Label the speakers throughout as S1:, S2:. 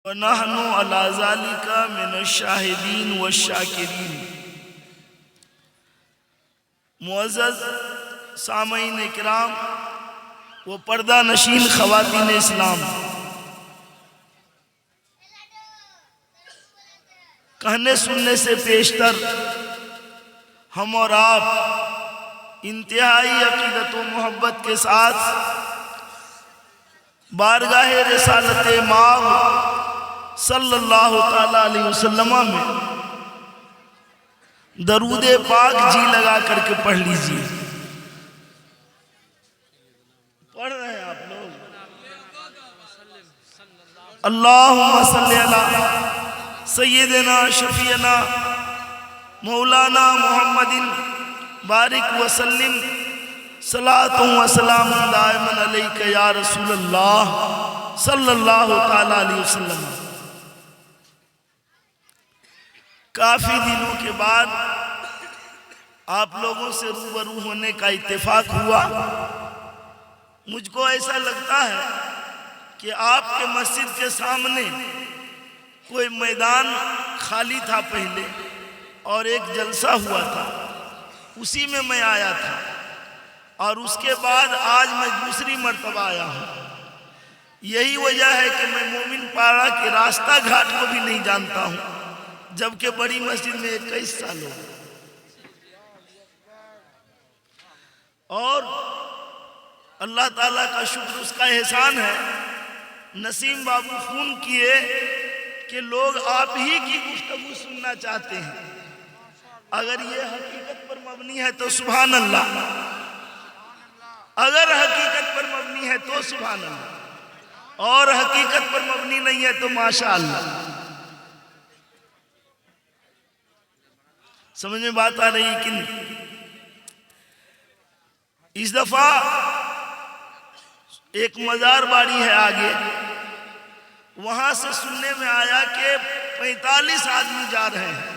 S1: وَنَحْنُ عَلَى ذَلِكَ مِنَ الشَّاهِدِينَ وَالشَّاكِرِينَ۔ معزز سامعین کرام و پردہ نشین خواتین اسلام، کہنے سننے سے پیشتر ہم اور آپ انتہائی عقیدت و محبت کے ساتھ بارگاہ رسالت مآب صلی اللہ تعالیٰ علیہ وسلم میں درود پاک جی لگا کر کے پڑھ لیجئے۔ پڑھ رہے ہیں آپ لوگ؟ اللہم صلی علی سیدنا شفیعنا مولانا محمد بارک وسلم صلاۃ و سلام دائما علیک یا رسول اللہ صلی اللہ تعالیٰ علیہ وسلم۔ کافی دنوں کے بعد آپ لوگوں سے روبرو ہونے کا اتفاق ہوا۔ مجھ کو ایسا لگتا ہے کہ آپ کے مسجد کے سامنے کوئی میدان خالی تھا پہلے اور ایک جلسہ ہوا تھا، اسی میں میں آیا تھا، اور اس کے بعد آج میں دوسری مرتبہ آیا ہوں۔ یہی وجہ ہے کہ میں مومن پارہ کے راستہ گھاٹ کو بھی نہیں جانتا ہوں، جبکہ بڑی مسجد میں 21 سال ہو گئے۔ اور اللہ تعالیٰ کا شکر، اس کا احسان ہے، نسیم بابو فون کیے کہ لوگ آپ ہی کی گفتگو سننا چاہتے ہیں۔ اگر یہ حقیقت پر مبنی ہے تو سبحان اللہ، اگر حقیقت پر مبنی ہے تو سبحان اللہ، اور حقیقت پر مبنی نہیں ہے تو ماشاءاللہ۔ سمجھ میں بات آ رہی ہے کہ نہیں؟ اس دفعہ ایک مزار باڑی ہے آگے، وہاں سے سننے میں آیا کہ 45 آدمی جا رہے ہیں،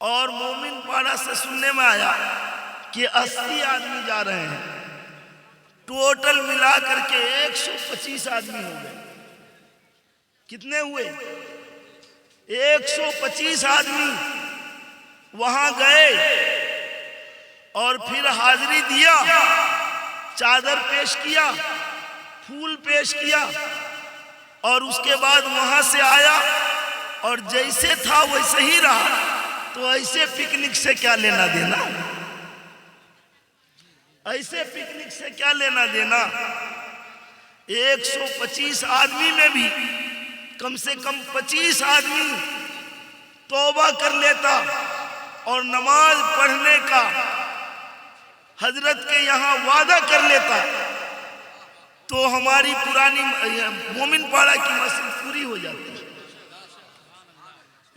S1: اور مومن پاڑہ سے سننے میں آیا کہ 80 آدمی جا رہے ہیں۔ ٹوٹل ملا کر کے 125 آدمی ہو گئے۔ کتنے ہوئے؟ 125 آدمی وہاں گئے اور پھر حاضری دیا، چادر پیش کیا، پھول پیش کیا، اور اس کے بعد وہاں سے آیا اور جیسے تھا ویسے ہی رہا۔ تو ایسے پکنک سے کیا لینا دینا؟ ایسے پکنک سے کیا لینا دینا؟ 125 آدمی میں بھی کم سے کم 25 آدمی توبہ کر لیتا اور نماز پڑھنے کا حضرت کے یہاں وعدہ کر لیتا، تو ہماری پرانی مومن پاڑہ کی مسجد پوری ہو جاتی۔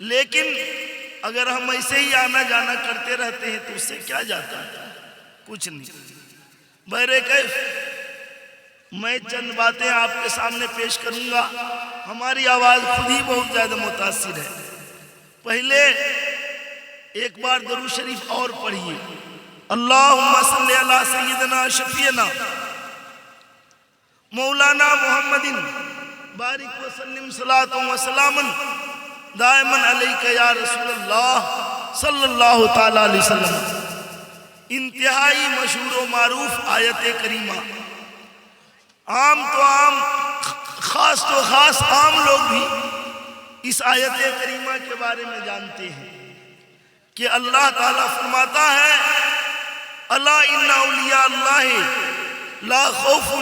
S1: لیکن اگر ہم ایسے ہی آنا جانا کرتے رہتے ہیں تو اس سے کیا جاتا ہے؟ کچھ نہیں۔ بہرے کیف میں چند باتیں آپ کے سامنے پیش کروں گا۔ ہماری آواز خود ہی بہت زیادہ متاثر ہے۔ پہلے ایک بار درود شریف اور پڑھیے، اللہم صلی علی سیدنا شفیعنا مولانا محمد بارک وسلم صلاۃ و سلام دائما علیک یا رسول اللہ صلی اللہ تعالیٰ علیہ وسلم۔ انتہائی مشہور و معروف آیت کریمہ، عام تو عام، خاص تو خاص عام لوگ بھی اس آیت کریمہ کے بارے میں جانتے ہیں کہ اللہ تعالیٰ فرماتا ہے، الا ان اولیاء اللہ لا خوف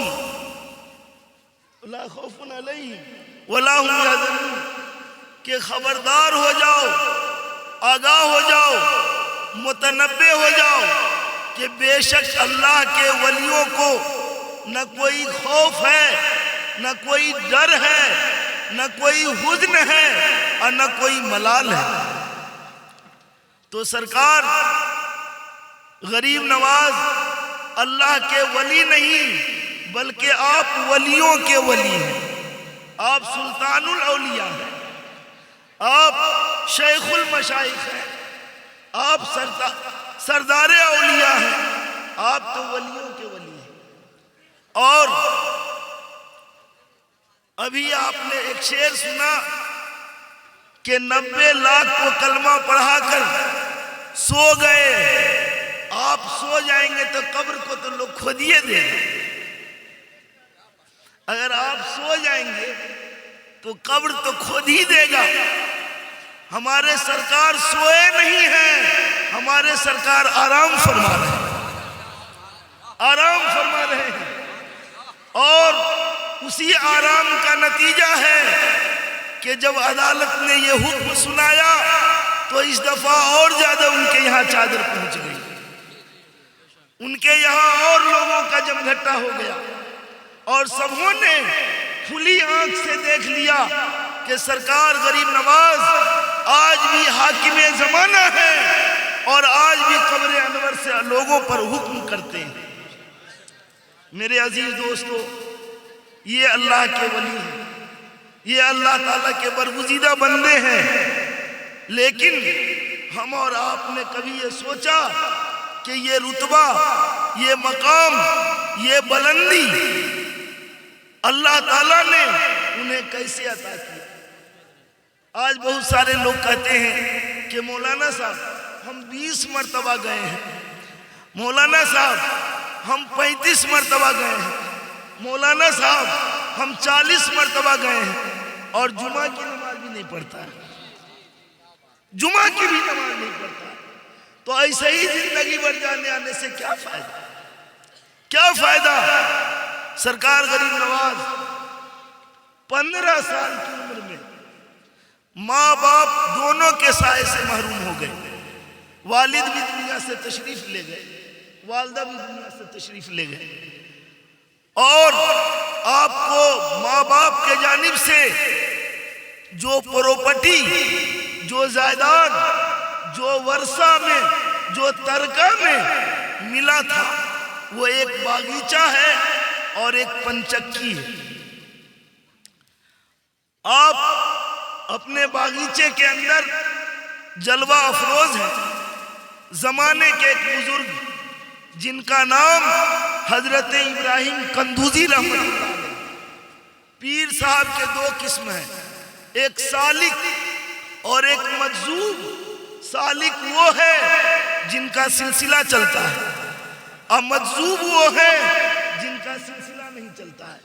S1: علیہم ولا هم یحزنون، کہ خبردار ہو جاؤ، آگاہ ہو جاؤ، متنبہ ہو جاؤ کہ بے شک اللہ کے ولیوں کو نہ کوئی خوف ہے، نہ کوئی ڈر ہے، نہ کوئی حزن ہے، اور نہ کوئی ملال ہے۔ تو سرکار غریب نواز اللہ کے ولی نہیں، بلکہ آپ ولیوں کے ولی ہیں۔ آپ سلطان الاولیاء ہیں، آپ شیخ المشائخ ہیں، آپ سردار اولیاء ہیں، آپ تو ولیوں کے ولی ہیں۔ اور ابھی آپ نے ایک شعر سنا کہ 90 لاکھ کو کلمہ پڑھا کر سو گئے. آپ سو جائیں گے تو قبر کو تو لوگ کھودیے دیں گے. اگر آپ سو جائیں گے تو قبر تو کھود ہی دے گا. ہمارے سرکار سوئے نہیں ہیں, ہمارے سرکار آرام فرما رہے ہیں, آرام فرما رہے ہیں. اور اسی آرام کا نتیجہ ہے کہ جب عدالت نے یہ حکم سنایا تو اس دفعہ اور زیادہ ان کے یہاں چادر پہنچ گئی, ان کے یہاں اور لوگوں کا جمگھٹا ہو گیا, اور سبوں نے کھلی آنکھ سے دیکھ لیا کہ سرکار غریب نواز آج بھی حاکم زمانہ ہے اور آج بھی قبر انور سے لوگوں پر حکم کرتے ہیں. میرے عزیز دوستو, یہ اللہ کے ولی ہیں, یہ اللہ تعالیٰ کے برگزیدہ بندے ہیں, لیکن ہم اور آپ نے کبھی یہ سوچا کہ یہ رتبہ, یہ مقام, یہ بلندی اللہ تعالیٰ نے انہیں کیسے عطا کیا؟ آج بہت سارے لوگ کہتے ہیں کہ مولانا صاحب ہم 20 مرتبہ گئے ہیں, مولانا صاحب ہم 35 مرتبہ گئے ہیں, مولانا صاحب ہم 40 مرتبہ گئے ہیں, اور جمعہ کی نماز بھی نہیں پڑھتا ہے, جمعہ کی بھی نماز نہیں پڑھتا. تو ایسے ہی زندگی بھر جانے آنے سے کیا فائدہ, کیا فائدہ؟ سرکار غریب نواز 15 سال کی عمر میں ماں باپ دونوں کے سائے سے محروم ہو گئے. والد بھی دنیا سے تشریف لے گئے, والدہ بھی دنیا سے تشریف لے گئے, اور آپ کو ماں باپ کے جانب سے جو پروپرٹی, جو جائیداد, جو ورثہ میں, جو ترکہ میں ملا تھا وہ ایک باغیچہ ہے اور ایک پنچکی ہے. آپ اپنے باغیچے کے اندر جلوہ افروز ہیں. زمانے کے ایک بزرگ جن کا نام حضرت ابراہیم کندوزی رحمۃ اللہ علیہ, پیر صاحب کے 2 قسم ہیں, ایک سالک اور ایک مجذوب. سالک وہ ہے جن کا سلسلہ چلتا ہے, اور مجذوب وہ ہے جن کا سلسلہ نہیں چلتا ہے.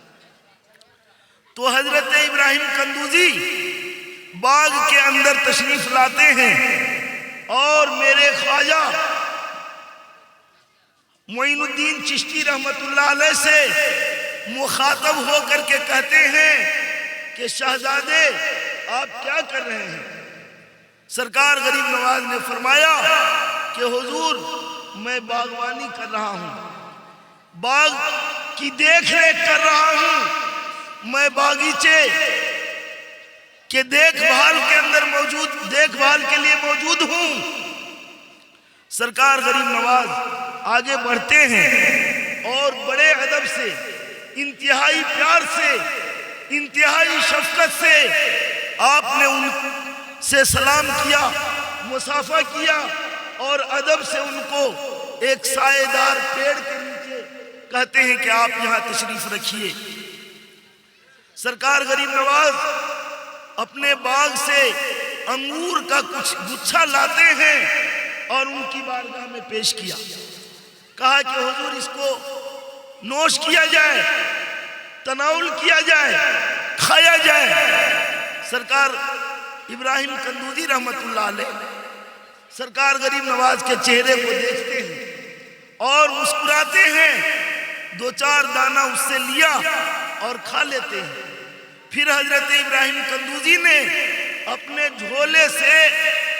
S1: تو حضرت ابراہیم کندوزی باغ کے اندر تشریف لاتے ہیں اور میرے خواجہ معین الدین چشتی رحمت اللہ علیہ سے مخاطب ہو کر کے کہتے ہیں کہ شہزادے آپ کیا کر رہے ہیں؟ سرکار غریب نواز نے فرمایا کہ حضور میں باغبانی کر رہا ہوں, باغ کی دیکھ ریکھ کر رہا ہوں, میں باغیچے کے دیکھ بھال کے اندر موجود, دیکھ بھال کے لیے موجود ہوں. سرکار غریب نواز آگے بڑھتے ہیں اور بڑے ادب سے, انتہائی پیار سے, انتہائی شفقت سے آپ نے ان سے سلام کیا, مصافحہ کیا, اور ادب سے ان کو ایک سائے دار پیڑ کے نیچے کہتے ہیں کہ آپ یہاں تشریف رکھیے. سرکار غریب نواز اپنے باغ سے انگور کا کچھ گچھا لاتے ہیں اور ان کی بارگاہ میں پیش کیا. کہا کہ حضور اس کو نوش کیا جائے, تناول کیا جائے, کھایا جائے. سرکار ابراہیم کندوزی رحمت اللہ علیہ سرکار غریب نواز کے چہرے کو دیکھتے ہیں اور مسکراتے ہیں, 2-4 دانہ اس سے لیا اور کھا لیتے ہیں. پھر حضرت ابراہیم کندوزی نے اپنے جھولے سے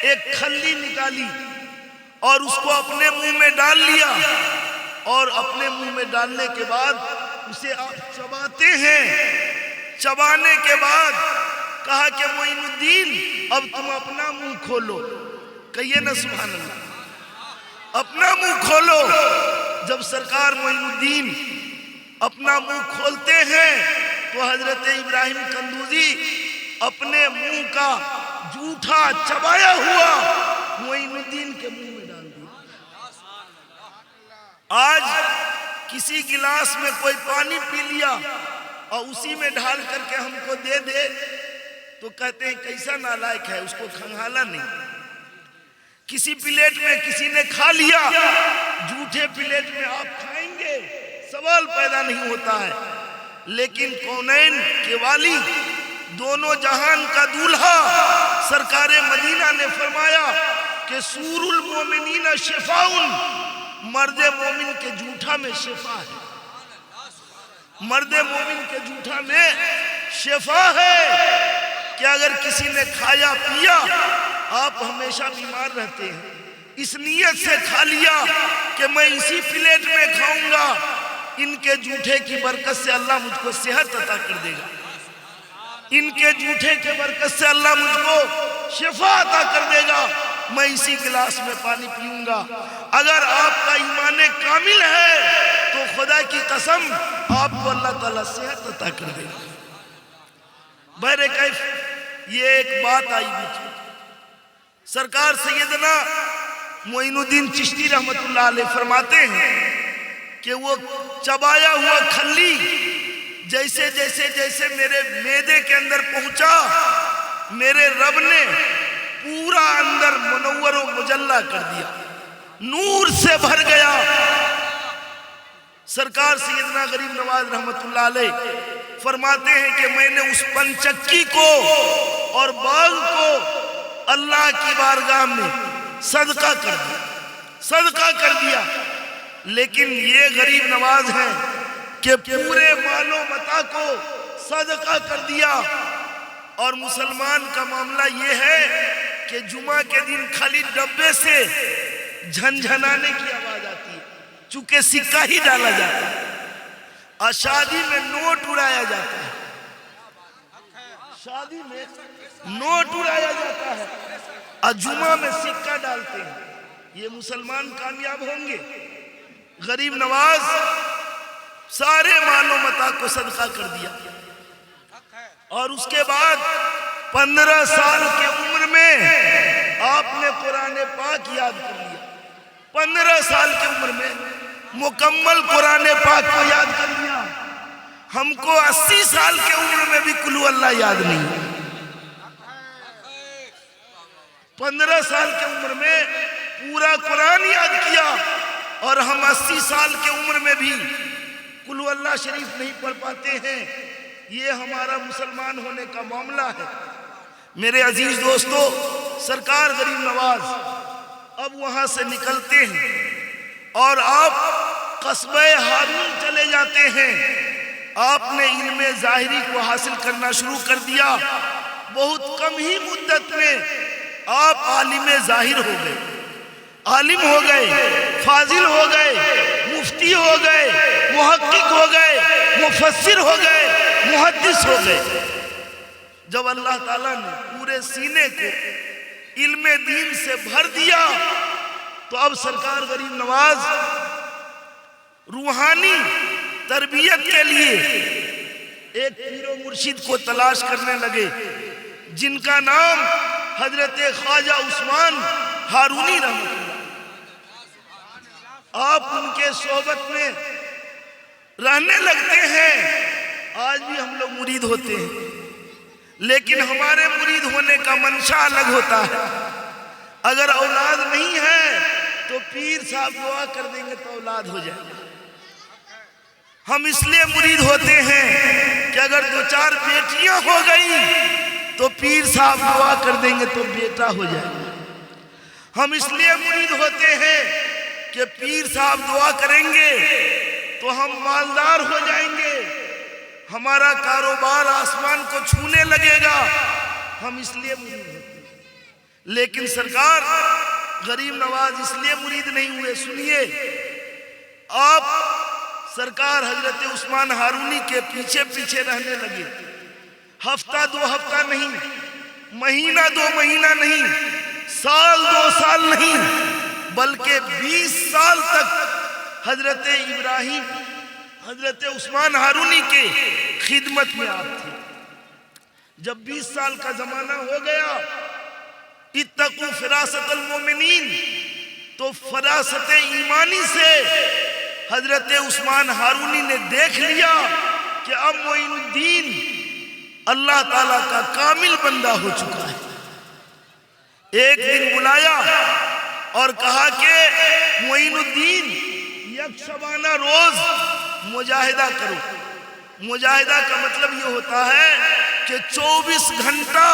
S1: ایک کھلی نکالی اور اس کو اپنے منہ میں ڈال لیا, اور اپنے منہ میں ڈالنے کے بعد اسے آپ چباتے ہیں. چبانے کے بعد کہا کہ معین الدین اب تم اپنا منہ کھولو. کہیے نا سبحان اللہ, اپنا منہ کھولو. جب سرکار معین الدین اپنا منہ کھولتے ہیں تو حضرت ابراہیم کندوزی اپنے منہ کا جھوٹا چبایا ہوا معین الدین کے منہ میں ڈال دیا. آج کسی گلاس میں کوئی پانی پی لیا اور اسی میں ڈھال کر کے ہم کو دے دے تو کہتے ہیں کیسا نالائق ہے، اس کو کھنگالا نہیں۔ کسی پلیٹ میں کسی نے کھا لیا، جھوٹے پلیٹ میں آپ کھائیں گے، سوال پیدا نہیں ہوتا ہے۔ لیکن کونین کے والی، دونوں جہان کا دولہا سرکار مدینہ نے فرمایا کہ سور المومنین شفاؤن، مرد مومن کے جھوٹا میں شفا ہے، مرد مومن کے جھوٹا میں شفا ہے کہ اگر کسی نے کھایا پیا آپ ہمیشہ بیمار رہتے ہیں، اس نیت سے کھا لیا کہ میں اسی پلیٹ میں کھاؤں گا، ان کے جھوٹے کی برکت سے اللہ مجھ کو صحت عطا کر دے گا، ان کے جھوٹے کے برکت سے اللہ مجھ کو شفا عطا کر دے گا، میں اسی گلاس میں پانی پیوں گا۔ اگر آپ کا ایمان کامل ہے تو خدا کی قسم آپ کو اللہ تعالیٰ صحت عطا کر دے گا۔ بہرکیف یہ ایک بات آئی بیچ میں، سرکار سیدنا معین الدین چشتی رحمت اللہ علیہ فرماتے ہیں کہ وہ چبایا ہوا کھلی جیسے جیسے جیسے میرے معدے کے اندر پہنچا، میرے رب نے پورا اندر منور و مجلہ کر دیا، نور سے بھر گیا۔ سرکار سیدنا غریب نواز رحمت اللہ علیہ فرماتے ہیں کہ میں نے اس پنچکی کو اور باغ کو اللہ کی بارگاہ میں صدقہ کر دیا، صدقہ کر دیا۔ لیکن یہ غریب نواز ہیں کہ پورے مال و متاع کو صدقہ کر دیا، اور مسلمان کا معاملہ یہ ہے کہ جمعہ کے دن خالی ڈبے سے جھنجھنانے کی آواز آتی ہے، چونکہ سکہ ہی ڈالا جاتا ہے، اور شادی میں نوٹ اڑایا جاتا ہے، شادی میں نوٹ اڑایا جاتا ہے اور جمعہ میں سکہ ڈالتے ہیں۔ یہ مسلمان کامیاب ہوں گے؟ غریب نواز سارے مال و متاع کو صدقہ کر دیا، اور اس کے بعد 15 سال کے عمر میں آپ نے قرآن پاک یاد کر لیا، 15 سال کی عمر میں مکمل قرآن پاک کو یاد کر لیا۔ ہم کو 80 سال کے عمر میں بھی قل اللہ یاد نہیں، 15 سال کی عمر میں پورا قرآن یاد کیا، اور ہم 80 سال کے عمر میں بھی قل اللہ شریف نہیں پڑھ پاتے ہیں۔ یہ ہمارا مسلمان ہونے کا معاملہ ہے۔ میرے عزیز دوستو، سرکار غریب نواز اب وہاں سے نکلتے ہیں اور آپ قصبہ ہارون چلے جاتے ہیں۔ آپ نے علم ظاہری کو حاصل کرنا شروع کر دیا، بہت کم ہی مدت میں آپ عالم ظاہر ہو گئے، عالم ہو گئے، فاضل ہو گئے، مفتی ہو گئے، محقق ہو گئے، مفسر ہو گئے، محدث ہو گئے۔ جب اللہ تعالیٰ نے پورے سینے کو علم دین سے بھر دیا تو اب سرکار غریب نواز روحانی تربیت کے لیے ایک پیر و مرشد کو تلاش کرنے لگے، جن کا نام حضرت خواجہ عثمان ہارونی رحمۃ اللہ۔ آپ ان کے صحبت میں رہنے لگتے ہیں۔ آج بھی ہم لوگ مرید ہوتے ہیں، لیکن ہمارے مرید ہونے کا منشا الگ ہوتا ہے۔ اگر اولاد نہیں ہے تو پیر صاحب دعا کر دیں گے تو اولاد ہو جائے گا۔ ہم اس لیے مرید ہوتے ہیں کہ اگر 2-4 بیٹیاں ہو گئی تو پیر صاحب دعا کر دیں گے تو بیٹا ہو جائے گا۔ ہم اس لیے مرید ہوتے ہیں کہ پیر صاحب دعا کریں گے تو ہم مالدار ہو جائیں گے، ہمارا کاروبار آسمان کو چھونے لگے گا۔ ہم اس لیے مرید ہوتے ہیں۔ لیکن سرکار غریب نواز اس لیے مرید نہیں ہوئے۔ سنیے، آپ سرکار حضرت عثمان ہارونی کے پیچھے پیچھے رہنے لگے، ہفتہ 2 ہفتہ نہیں، مہینہ 2 مہینہ نہیں، سال 2 سال نہیں، بلکہ 20 سال تک حضرت ابراہیم، حضرت عثمان ہارونی کے خدمت میں آپ تھے۔ جب 20 سال کا زمانہ ہو گیا، اتقوا فراست المومنین، تو فراست ایمانی سے حضرت عثمان ہارونی نے دیکھ لیا کہ اب معین الدین اللہ تعالیٰ کا کامل بندہ ہو چکا ہے۔ ایک دن بلایا اور کہا کہ معین الدین یک شبانہ روز مجاہدہ کرو۔ مجاہدہ کا مطلب یہ ہوتا ہے کہ 24 گھنٹہ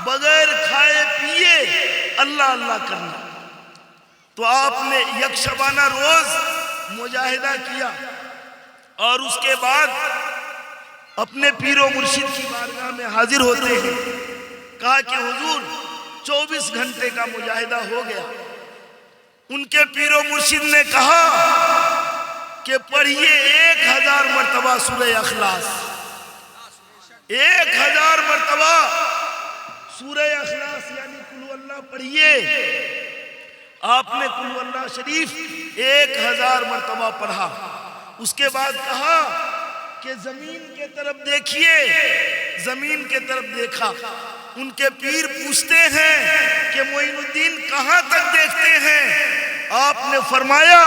S1: بغیر کھائے پیے اللہ اللہ کرنا۔ تو آپ نے یک شبانہ روز مجاہدہ کیا اور اس کے بعد اپنے پیر و مرشد کی بارگاہ میں حاضر ہوتے ہیں۔ کہا کہ حضور 24 گھنٹے کا مجاہدہ ہو گیا۔ ان کے پیر و مرشد نے کہا کہ پڑھیے 1000 مرتبہ سورہ اخلاص، 1000 مرتبہ سورہ اخلاص یعنی قل اللہ پڑھیے۔ آپ نے قل اللہ شریف 1000 مرتبہ پڑھا۔ اس کے بعد کہا کہ زمین کے طرف دیکھیے، زمین کے طرف دیکھا۔ ان کے پیر پوچھتے ہیں کہ معین الدین کہاں تک دیکھتے ہیں؟ آپ نے فرمایا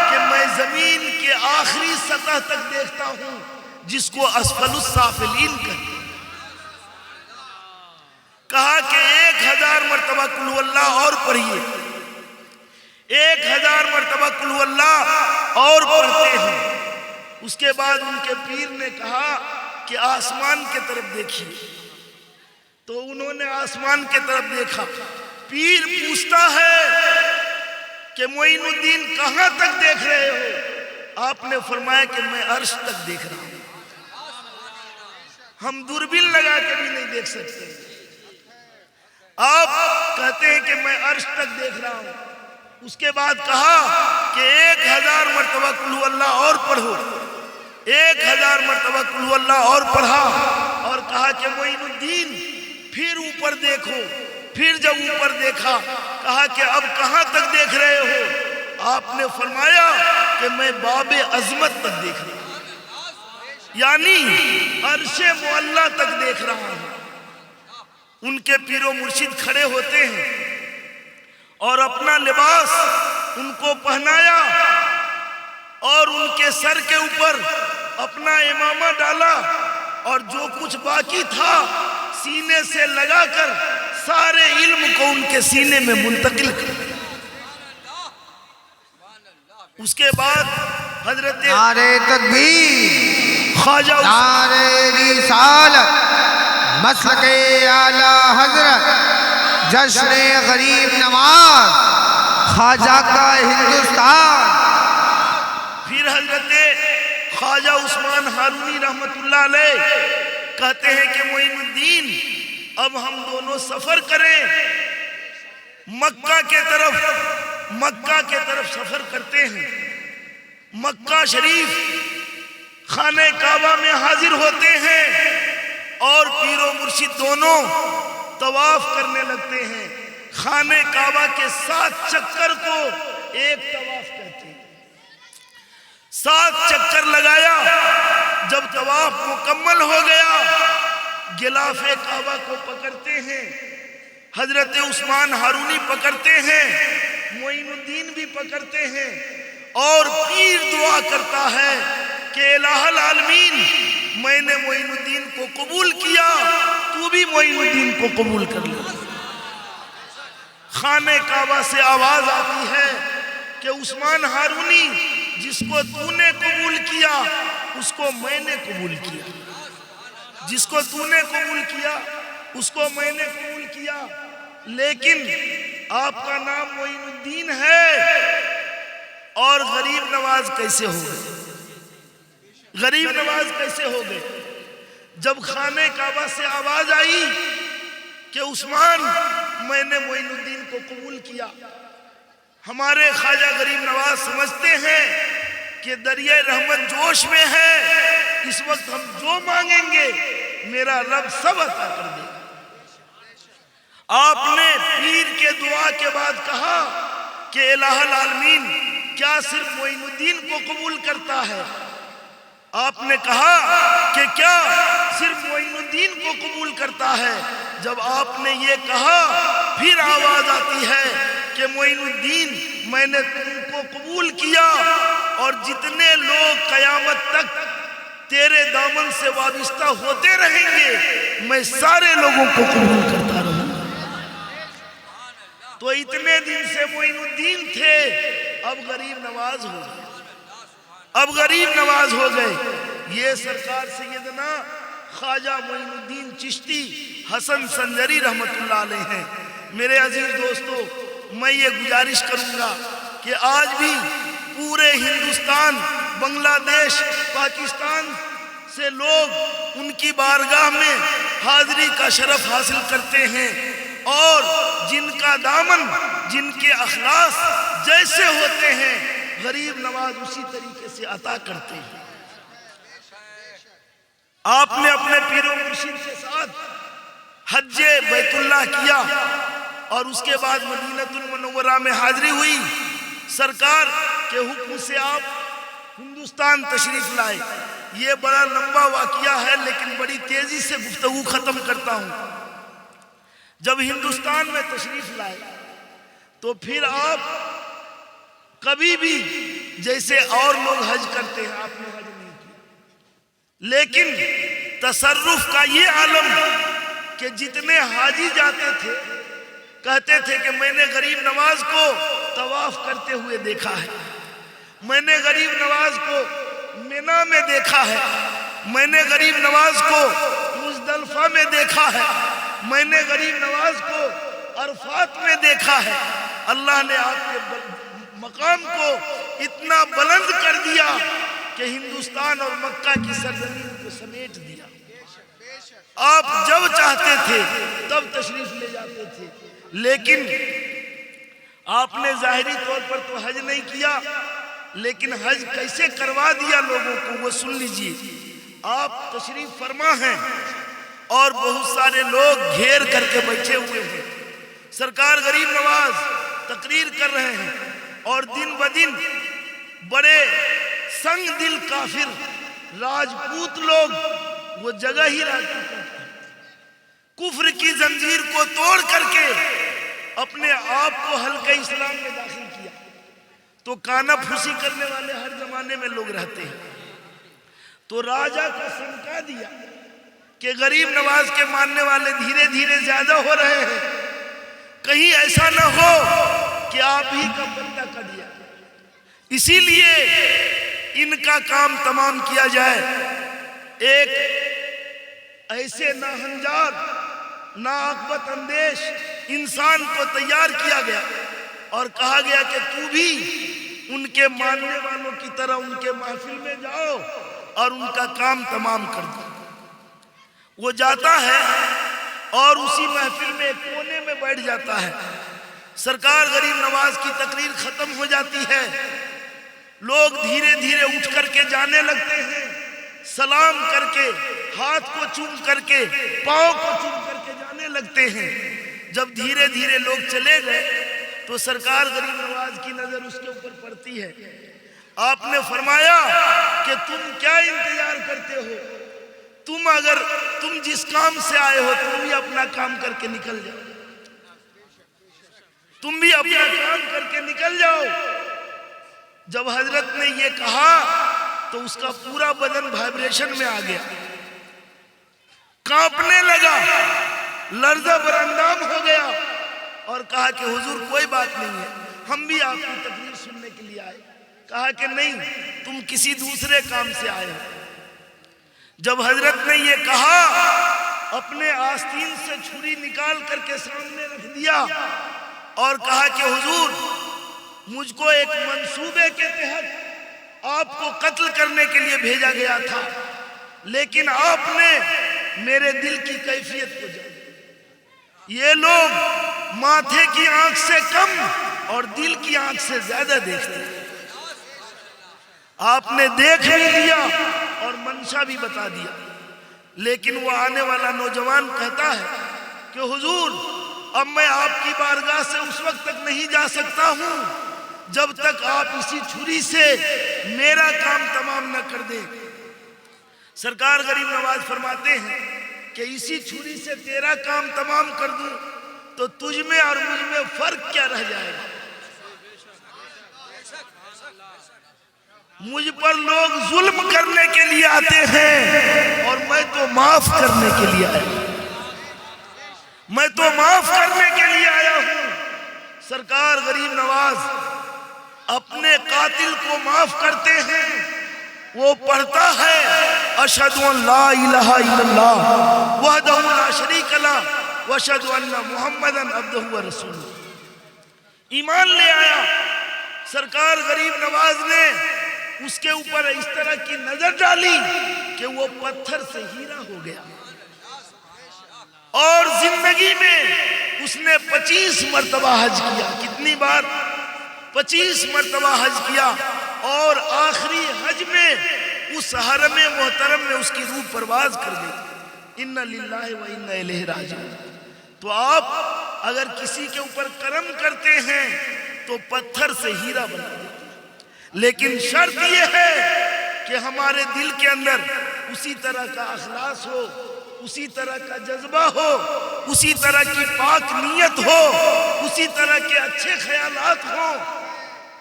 S1: کہ میں زمین کے آخری سطح تک دیکھتا ہوں جس کو اسفل السافلین کہتے ہیں۔ کہا کہ 1000 مرتبہ قل اللہ اور پڑھیے۔ 1000 مرتبہ قل اللہ اور پڑھتے ہیں۔ اس کے بعد ان کے پیر نے کہا کہ آسمان کے طرف دیکھیے۔ تو انہوں نے آسمان کے طرف دیکھا۔ پیر پوچھتا ہے کہ معین الدین کہاں تک دیکھ رہے ہو؟ آپ نے فرمایا کہ میں عرش تک دیکھ رہا ہوں۔ ہم دوربین لگا کے بھی نہیں دیکھ سکتے۔ آپ کہتے ہیں کہ میں عرش تک دیکھ رہا ہوں۔ اس کے بعد کہا کہ 1000 مرتبہ قل اللہ اور پڑھو۔ 1000 مرتبہ قل اللہ اور پڑھا اور کہا کہ معین الدین پھر اوپر دیکھو۔ پھر جب اوپر دیکھا کہا کہ اب کہاں تک دیکھ رہے ہو؟ آپ نے فرمایا کہ میں باب عظمت تک دیکھ رہا ہوں، یعنی عرش معلیٰ تک دیکھ رہا ہوں۔ ان کے پیر و مرشد کھڑے ہوتے ہیں اور اپنا لباس ان کو پہنایا اور ان کے سر کے اوپر اپنا امامہ ڈالا اور جو کچھ باقی تھا سینے سے لگا کر سارے علم کو ان کے سینے میں منتقل کر دیا۔ اس کے بعد حضرت
S2: نعرہ تکبیر،
S1: خواجہ
S2: نعرہ رسالت، مسلک اعلیٰ حضرت، جشن غریب نواز، خواجہ کا ہندوستان۔
S1: پھر حضرت خواجہ عثمان ہارونی رحمت اللہ علیہ کہتے ہیں کہ معین الدین اب ہم دونوں سفر کریں، مکہ کے طرف سفر کرتے ہیں۔ مکہ شریف خانہ کعبہ میں حاضر ہوتے ہیں اور پیر و مرشد دونوں طواف کرنے لگتے ہیں۔ خانہ کعبہ کے 7 چکر کو ایک طواف کہتے ہیں۔ 7 چکر لگایا۔ جب طواف مکمل ہو گیا غلاف کعبہ کو پکڑتے ہیں، حضرت عثمان ہارونی پکڑتے ہیں، معین الدین بھی پکڑتے ہیں اور پیر دعا کرتا ہے کہ الہ العالمین میں نے معین الدین کو قبول کیا، تو بھی معین الدین کو قبول کر لے۔ خانہ کعبہ سے آواز آتی ہے کہ عثمان ہارونی جس کو تو نے قبول کیا اس کو میں نے قبول کیا، جس کو تو نے قبول کیا اس کو میں نے قبول کیا، لیکن آپ کا نام معین الدین ہے اور غریب نواز کیسے ہو گئے؟ غریب نواز کیسے ہو گئے؟ جب خانہ کعبہ سے آواز آئی کہ عثمان میں نے معین الدین کو قبول کیا، ہمارے خواجہ غریب نواز سمجھتے ہیں کہ دریائے رحمت جوش میں ہے، اس وقت ہم جو مانگیں گے میرا رب سب عطا کر دے۔ آپ نے پیر کے دعا کے بعد کہا کہ الہ العالمین کیا صرف معین الدین کو قبول کرتا ہے؟ آپ نے کہا کہ کیا صرف معین الدین کو قبول کرتا ہے؟ جب آپ نے یہ کہا پھر آواز آتی ہے کہ معین الدین میں نے تم کو قبول کیا اور جتنے لوگ قیامت تک تیرے دامن سے وابستہ ہوتے رہیں گے، میں سارے لوگوں کو قبول کرتا رہوں۔ تو اتنے دن سے معین الدین تھے، اب غریب نواز ہو گئے، اب غریب نواز ہو گئے۔ یہ سرکار سیدنا خواجہ معین الدین چشتی حسن سنجری رحمت اللہ علیہ ہیں۔ میرے عزیز دوستو، میں یہ گزارش کروں گا کہ آج بھی پورے ہندوستان، بنگلہ دیش، پاکستان سے لوگ ان کی بارگاہ میں حاضری کا شرف حاصل کرتے ہیں، اور جن کا دامن، جن کے اخلاص جیسے ہوتے ہیں، غریب نواز اسی طریقے سے عطا کرتے ہیں۔ آپ نے اپنے پیر و مرشد کے ساتھ حج بیت اللہ کیا، اور اس کے بعد مدینہ المنورہ میں حاضری ہوئی۔ سرکار کے حکم سے آپ ہندوستان تشریف لائے۔ یہ بڑا لمبا واقعہ ہے، لیکن بڑی تیزی سے گفتگو ختم کرتا ہوں۔ جب ہندوستان میں تشریف لائے تو پھر آپ کبھی بھی جیسے اور لوگ حج کرتے ہیں، آپ نے حج نہیں کیا، لیکن تصرف کا یہ عالم کہ جتنے حاجی جاتے تھے کہتے تھے کہ میں نے غریب نواز کو طواف کرتے ہوئے دیکھا ہے، میں نے غریب نواز کو مینا میں دیکھا ہے، میں نے غریب نواز کو مزدلفہ میں دیکھا ہے، میں نے غریب نواز کو عرفات میں دیکھا ہے۔ اللہ نے آپ کے مقام کو اتنا بلند کر دیا کہ ہندوستان اور مکہ کی سرزمین کو سمیٹ دیا۔ آپ جب چاہتے تھے تب تشریف لے جاتے تھے، لیکن آپ نے ظاہری طور پر تو حج نہیں کیا، لیکن حج کیسے کروا دیا لوگوں کو وہ سن لیجئے۔ آپ تشریف فرما ہیں اور بہت سارے لوگ گھیر کر کے بیٹھے ہوئے ہیں۔ سرکار غریب نواز تقریر کر رہے ہیں، اور دن بدن بڑے سنگ دل کافر راجپوت لوگ وہ جگہ ہی راجپوت کفر کی زنجیر کو توڑ کر کے اپنے آپ کو حلقہ اسلام میں داخل کیا۔ تو کانا پھوسی کرنے والے ہر زمانے میں لوگ رہتے ہیں، تو راجہ کو سمکا دیا کہ غریب نواز کے ماننے والے دھیرے دھیرے زیادہ ہو رہے ہیں، کہیں ایسا نہ ہو کہ آپ ہی کا بندہ کٹ جائے، اسی لیے ان کا کام تمام کیا جائے۔ ایک ایسے ناہنجار، ناعاقبت اندیش انسان کو تیار کیا گیا اور کہا گیا کہ تو بھی ان کے ماننے والوں کی طرح ان کے محفل میں جاؤ اور ان کا کام تمام کر دو۔ وہ جاتا ہے اور اسی محفل میں ایک کونے میں بیٹھ جاتا ہے۔ سرکار غریب نواز کی تقریر ختم ہو جاتی ہے، لوگ دھیرے دھیرے اٹھ کر کے جانے لگتے ہیں، سلام کر کے، ہاتھ کو چوم کر کے، پاؤں کو چوم کر کے جانے لگتے ہیں۔ جب دھیرے دھیرے لوگ چلے گئے تو سرکار غریب نواز کی نظر اس کے اوپر پڑتی ہے۔ آپ نے فرمایا کہ تم کیا انتظار کرتے ہو؟ تم جس کام سے آئے ہو تم بھی اپنا کام کر کے نکل جاؤ، تم بھی اپنا کام کر کے نکل جاؤ۔ جب حضرت نے یہ کہا تو اس کا پورا بدن وائبریشن میں آ گیا، کانپنے لگا، لرزہ براندام ہو گیا، اور کہا کہ حضور کوئی بات نہیں ہے، ہم بھی آپ کی تقریر سننے کے لیے آئے۔ کہا کہ نہیں، تم کسی دوسرے کام سے آئے ہو۔ جب حضرت نے یہ کہا، اپنے آستین سے چھری نکال کر کے سامنے رکھ دیا اور کہا کہ حضور مجھ کو ایک منصوبے کے تحت آپ کو قتل کرنے کے لیے بھیجا گیا تھا، لیکن آپ نے میرے دل کی کیفیت کو جانا۔ یہ لوگ ماتھے کی آنکھ سے کم اور دل کی آنکھ سے زیادہ دیکھتے ہیں۔ آپ نے دیکھ بھی لیا اور منشا بھی بتا دیا، لیکن وہ آنے والا نوجوان کہتا ہے کہ حضور اب میں آپ کی بارگاہ سے اس وقت تک نہیں جا سکتا ہوں جب تک آپ اسی چھری سے میرا کام تمام نہ کر دیں۔ سرکار غریب نواز فرماتے ہیں کہ اسی چھری سے تیرا کام تمام کر دوں تو تجھ میں اور مجھ میں فرق کیا رہ جائے گا؟ مجھ پر لوگ ظلم کرنے کے لیے آتے ہیں اور میں تو معاف کرنے کے لیے آیا ہوں، میں تو معاف کرنے کے لیے آیا ہوں۔ سرکار غریب نواز اپنے قاتل کو معاف کرتے ہیں، وہ پڑھتا ہے اشہد ان لا الہ الا اللہ وحدہ لا شریک لہ واشہد ان محمدا عبدہ ورسولہ، ایمان لے آیا۔ سرکار غریب نواز نے اس کے اوپر اس طرح کی نظر ڈالی کہ وہ پتھر سے ہیرا ہو گیا، اور زندگی میں اس نے 25 مرتبہ حج کیا۔ کتنی بار؟ 25 مرتبہ حج کیا، اور آخری حج میں اس حرم محترم میں اس کی روح پرواز کر گئی۔ انا للہ و انا الیہ راجعون۔ تو آپ اگر کسی کے اوپر کرم کرتے ہیں تو پتھر سے ہیرا بنا دیتے ہیں، لیکن شرط یہ ہے کہ ہمارے دل کے اندر اسی طرح کا اخلاص ہو، اسی طرح کا جذبہ ہو، اسی طرح کی پاک نیت ہو، اسی طرح کے اچھے خیالات ہوں۔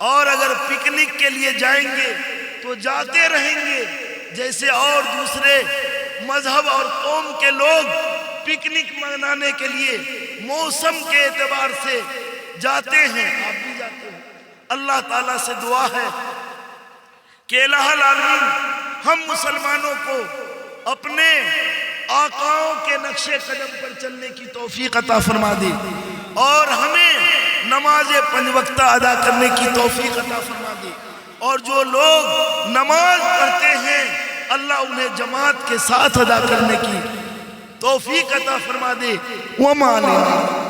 S1: اور اگر پکنک کے لیے جائیں گے تو جاتے رہیں گے، جیسے اور دوسرے مذہب اور قوم کے لوگ پکنک منانے کے لیے موسم کے اعتبار سے جاتے ہیں، آپ بھی جاتے ہیں۔ اللہ تعالیٰ سے دعا ہے کہ الہ العالمین ہم مسلمانوں کو اپنے آقاؤں کے نقش قدم پر چلنے کی توفیق عطا فرما دے، اور ہمیں نماز 5 وقتہ ادا کرنے کی توفیق عطا فرما دے، اور جو لوگ نماز پڑھتے ہیں اللہ انہیں جماعت کے ساتھ ادا کرنے کی توفیق عطا فرما دے۔ وما علینا